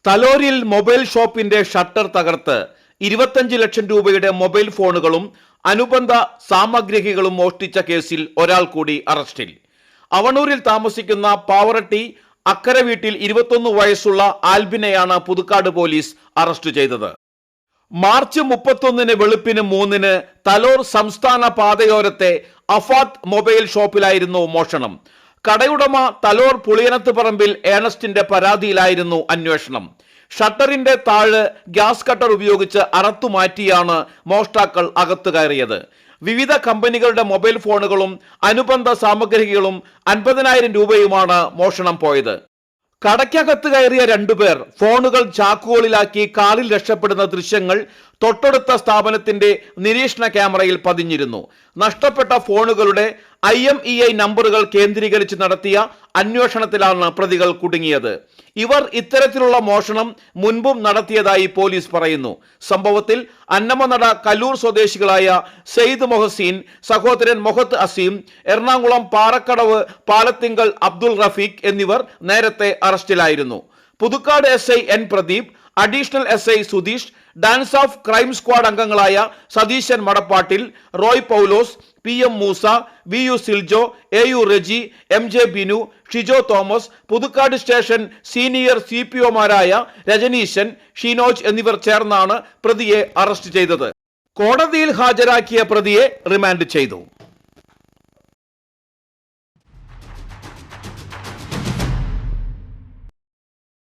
തലോരിൽ mobile ഷോപ്പിന്റെ shutter തകർത്ത് 25 ലക്ഷം രൂപയുടെ മൊബൈൽ ഫോണുകളും അനുബന്ധ സാമഗ്രികളും മോഷ്ടിച്ച കേസിൽ ഒരാൾ കൂടി അറസ്റ്റിൽ. അവണൂരിൽ താമസിക്കുന്ന പാവറട്ടി അക്കര വീട്ടിൽ 21 വയസ്സുള്ള ആൽബിനെയാണ് പുതുക്കാട് പോലീസ് അറസ്റ്റ് ചെയ്തത്. മാർച്ച് 31 വെളുപ്പിന് 3 തലോർ സംസ്ഥാന പാതയോരത്തെ അഫാത്ത് മൊബൈൽ ഷോപ്പിലായിരുന്നു മോഷണം. കടയുടമ തലോർ പുളിയനത്ത് പറമ്പിൽ ഏണസ്റ്റിന്റെ പരാതിയിലായിരുന്നു അന്വേഷണം. ഷട്ടറിന്റെ താഴ് ഗ്യാസ് കട്ടർ ഉപയോഗിച്ച് അറത്തുമാറ്റിയാണ് മോഷ്ടാക്കൾ അകത്തു കയറിയത്. വിവിധ കമ്പനികളുടെ മൊബൈൽ ഫോണുകളും അനുബന്ധ സാമഗ്രികളും 50,000 രൂപയുമാണ് മോഷണം പോയത്. കടയ്ക്കകത്ത് കയറിയ 2 പേർ ഫോണുകൾ ചാക്കുകളിലാക്കി കാറിൽ രക്ഷപ്പെടുന്ന ദൃശ്യങ്ങൾ തൊട്ടടുത്ത സ്ഥാപനത്തിന്റെ നിരീക്ഷണ ക്യാമറയിൽ പതിഞ്ഞിരുന്നു. നഷ്ടപ്പെട്ട ഫോണുകളുടെ IMEI നമ്പറുകൾ കേന്ദ്രീകരിച്ച് നടത്തിയ അന്വേഷണത്തിലാണ് പ്രതികൾ കുടുങ്ങിയത്. ഇവർ ഇത്തരത്തിലുള്ള മോഷണം മുൻപും നടത്തിയതായി പോലീസ് പറയുന്നു. സംഭവത്തിൽ അന്നമനട കല്ലൂർ സ്വദേശികളായ സെയ്ദ് മൊഹസീൻ, സഹോദരൻ മൊഹത്ത് അസീം, എറണാകുളം പാറക്കടവ് പാലത്തിങ്കൽ അബ്ദുൾ റഫീഖ് എന്നിവർ നേരത്തെ അറസ്റ്റിലായിരുന്നു. Puthukkad SI N Pradeep, additional SI Sudheesh, DANSAF crime squad അംഗങ്ങളായ Satheeshan Madappattil, Roy Paulose, PM Moosa, VU Siljo, AU Reji, MJ Binu, Shijo Thomas, Puthukkad station senior CPOമാരായ രജനീശൻ, ഷിനോജ് എന്നിവർ ചേർന്നാണ് പ്രതിയെ അറസ്റ്റ് ചെയ്തത്. കോടതിയിൽ ഹാജരാക്കിയ പ്രതിയെ റിമാൻഡ് ചെയ്തു.